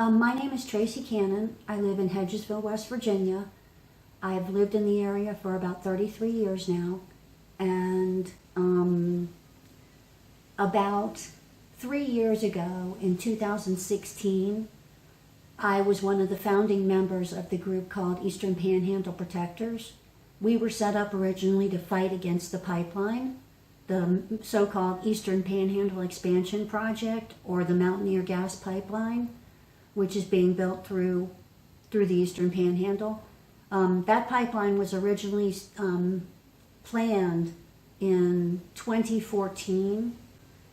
My name is Tracy Cannon. I live in Hedgesville, West Virginia. I've lived in the area for about 33 years now, and about 3 years ago, in 2016, I was one of the founding members of the group called Eastern Panhandle Protectors. We were set up originally to fight against the pipeline, the so-called Eastern Panhandle Expansion Project, or the Mountaineer Gas Pipeline, which is being built through the Eastern Panhandle. That pipeline was originally planned in 2014,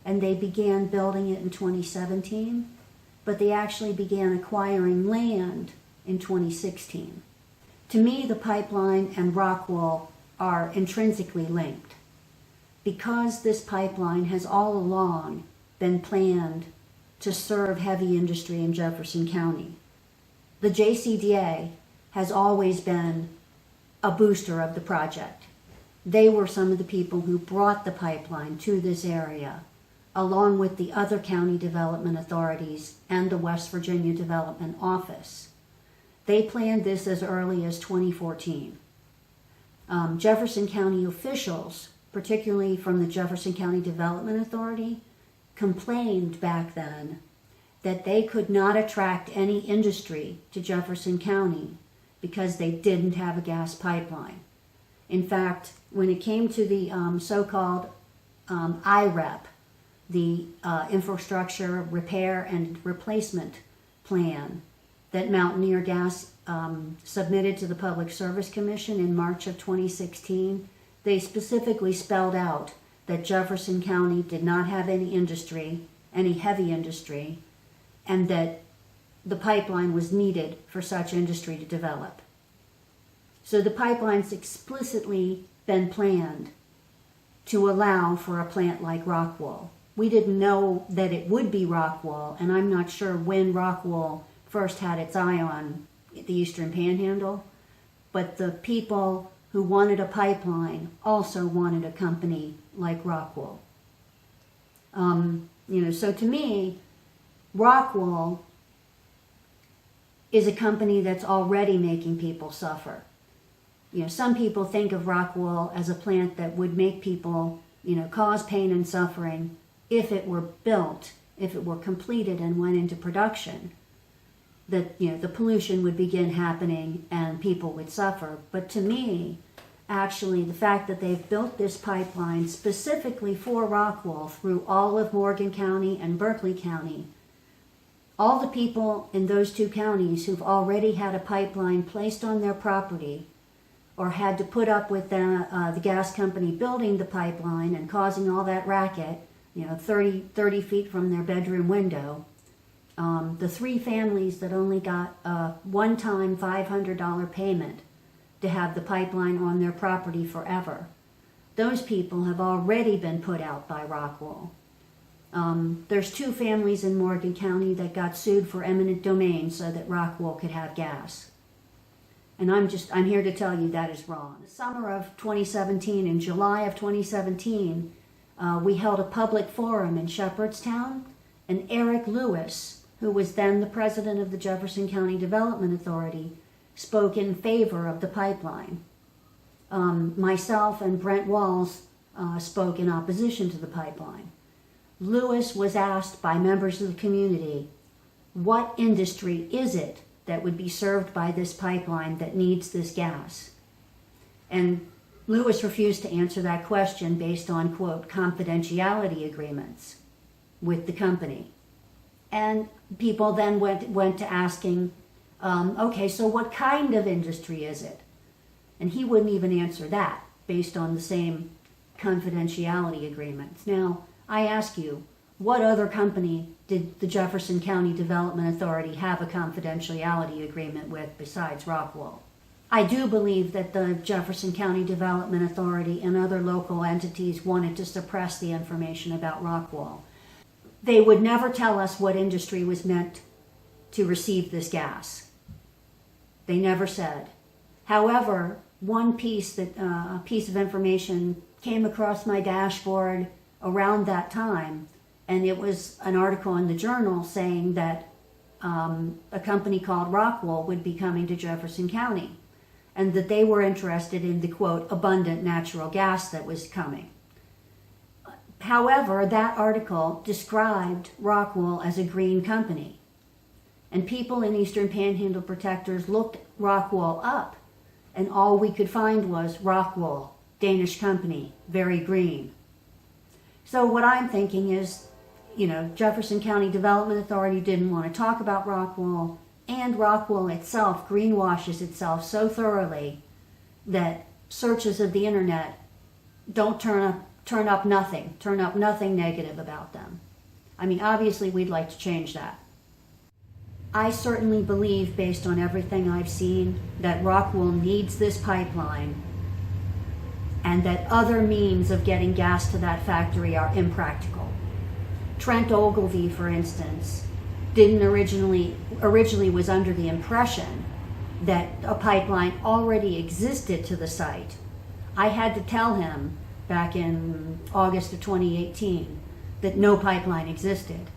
and they began building it in 2017, but they actually began acquiring land in 2016. To me, the pipeline and Rockwool are intrinsically linked, because this pipeline has all along been planned to serve heavy industry in Jefferson County. The JCDA has always been a booster of the project. They were some of the people who brought the pipeline to this area, along with the other county development authorities and the West Virginia Development Office. They planned this as early as 2014. Jefferson County officials, particularly from the Jefferson County Development Authority, complained back then that they could not attract any industry to Jefferson County because they didn't have a gas pipeline. In fact, when it came to the so-called IREP, the Infrastructure Repair and Replacement Plan that Mountaineer Gas submitted to the Public Service Commission in March of 2016, they specifically spelled out that Jefferson County did not have any industry, any heavy industry, and that the pipeline was needed for such industry to develop. So the pipeline's explicitly been planned to allow for a plant like Rockwool. We didn't know that it would be Rockwool, and I'm not sure when Rockwool first had its eye on the Eastern Panhandle, but the people who wanted a pipeline also wanted a company like Rockwool. So to me, Rockwool is a company that's already making people suffer. Some people think of Rockwool as a plant that would make people, cause pain and suffering if it were built, if it were completed and went into production. That, the pollution would begin happening and people would suffer. But to me, actually, the fact that they've built this pipeline specifically for Rockwool through all of Morgan County and Berkeley County, all the people in those two counties who've already had a pipeline placed on their property or had to put up with the gas company building the pipeline and causing all that racket, 30 feet from their bedroom window, the three families that only got a one-time $500 payment to have the pipeline on their property forever, those people have already been put out by Rockwool. There's two families in Morgan County that got sued for eminent domain so that Rockwool could have gas. And I'm here to tell you that is wrong. The summer of 2017, in July of 2017, we held a public forum in Shepherdstown, and Eric Lewis, who was then the president of the Jefferson County Development Authority, spoke in favor of the pipeline. Myself and Brent Walls spoke in opposition to the pipeline. Lewis was asked by members of the community, what industry is it that would be served by this pipeline that needs this gas? And Lewis refused to answer that question based on, quote, confidentiality agreements with the company. And people then went to asking, okay, so what kind of industry is it? And he wouldn't even answer that based on the same confidentiality agreements. Now, I ask you, what other company did the Jefferson County Development Authority have a confidentiality agreement with besides Rockwool? I do believe that the Jefferson County Development Authority and other local entities wanted to suppress the information about Rockwool. They would never tell us what industry was meant to receive this gas. They never said. However, one piece of information came across my dashboard around that time, and it was an article in the journal saying that a company called Rockwool would be coming to Jefferson County, and that they were interested in the, quote, abundant natural gas that was coming. However, that article described Rockwool as a green company, and people in Eastern Panhandle protectors looked Rockwool up, and all we could find was Rockwool, Danish company, very green. So what I'm thinking is, Jefferson County Development Authority didn't want to talk about Rockwool, and Rockwool itself greenwashes itself so thoroughly that searches of the internet don't turn up nothing negative about them. I mean, obviously we'd like to change that. I certainly believe, based on everything I've seen, that Rockwool needs this pipeline, and that other means of getting gas to that factory are impractical. Trent Ogilvie, for instance, originally was under the impression that a pipeline already existed to the site. I had to tell him back in August of 2018 that no pipeline existed.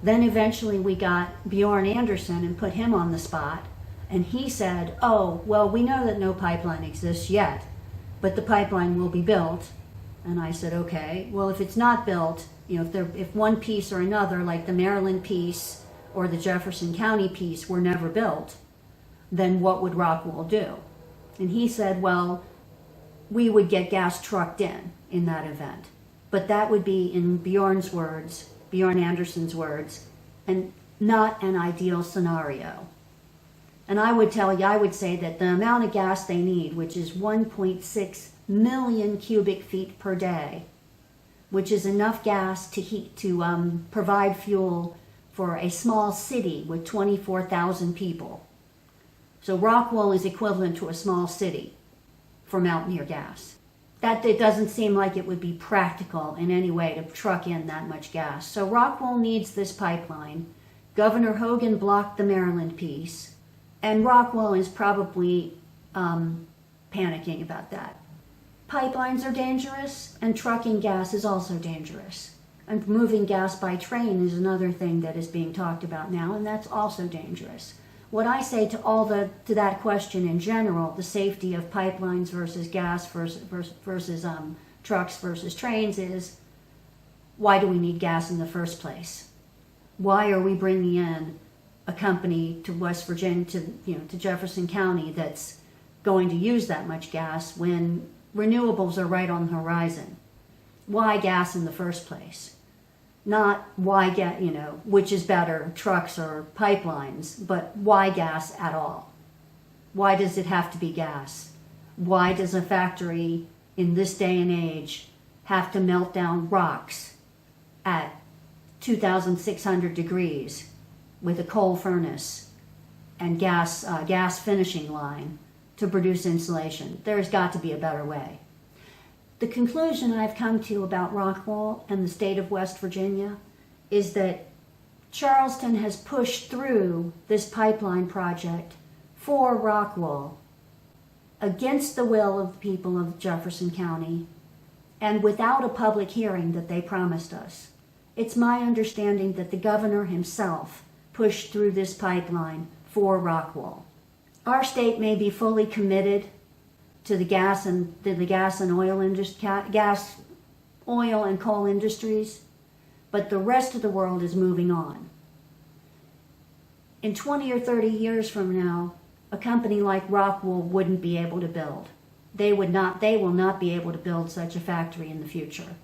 Then eventually we got Bjorn Anderson and put him on the spot, and he said, oh, well, we know that no pipeline exists yet, but the pipeline will be built. And I said, okay, well, if it's not built, if one piece or another, like the Maryland piece or the Jefferson County piece, were never built, then what would Rockwool do? And he said, well, we would get gas trucked in that event. But that would be, in Bjorn Anderson's words, and not an ideal scenario. And I would say that the amount of gas they need, which is 1.6 million cubic feet per day, which is enough gas to provide fuel for a small city with 24,000 people. So Rockwool is equivalent to a small city for Mountaineer gas. That it doesn't seem like it would be practical in any way to truck in that much gas. So Rockwool needs this pipeline. Governor Hogan blocked the Maryland piece, and Rockwool is probably panicking about that. Pipelines are dangerous, and trucking gas is also dangerous. And moving gas by train is another thing that is being talked about now, and that's also dangerous. What I say to that question in general, the safety of pipelines versus gas versus trucks versus trains, is why do we need gas in the first place? Why are we bringing in a company to West Virginia, to Jefferson County, that's going to use that much gas when renewables are right on the horizon? Why gas in the first place? Not why which is better, trucks or pipelines, but why gas at all? Why does it have to be gas? Why does a factory in this day and age have to melt down rocks at 2,600 degrees with a coal furnace and gas finishing line to produce insulation? There's got to be a better way. The conclusion I've come to about Rockwool and the state of West Virginia is that Charleston has pushed through this pipeline project for Rockwool against the will of the people of Jefferson County and without a public hearing that they promised us. It's my understanding that the governor himself pushed through this pipeline for Rockwool. Our state may be fully committed to the gas and oil and coal industries, but the rest of the world is moving on. In 20 or 30 years from now, a company like Rockwool wouldn't be able to build. They will not be able to build such a factory in the future.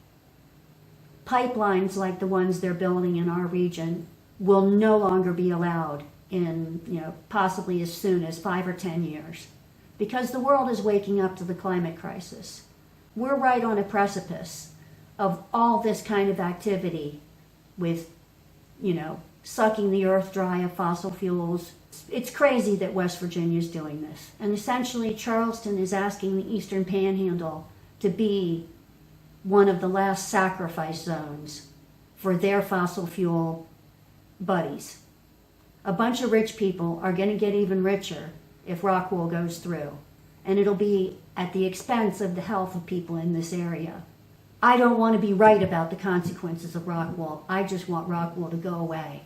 Pipelines like the ones they're building in our region will no longer be allowed in, possibly as soon as 5 or 10 years. Because the world is waking up to the climate crisis. We're right on a precipice of all this kind of activity with, sucking the earth dry of fossil fuels. It's crazy that West Virginia is doing this. And essentially, Charleston is asking the Eastern Panhandle to be one of the last sacrifice zones for their fossil fuel buddies. A bunch of rich people are going to get even richer if Rockwool goes through, and it'll be at the expense of the health of people in this area. I don't want to be right about the consequences of Rockwool. I just want Rockwool to go away.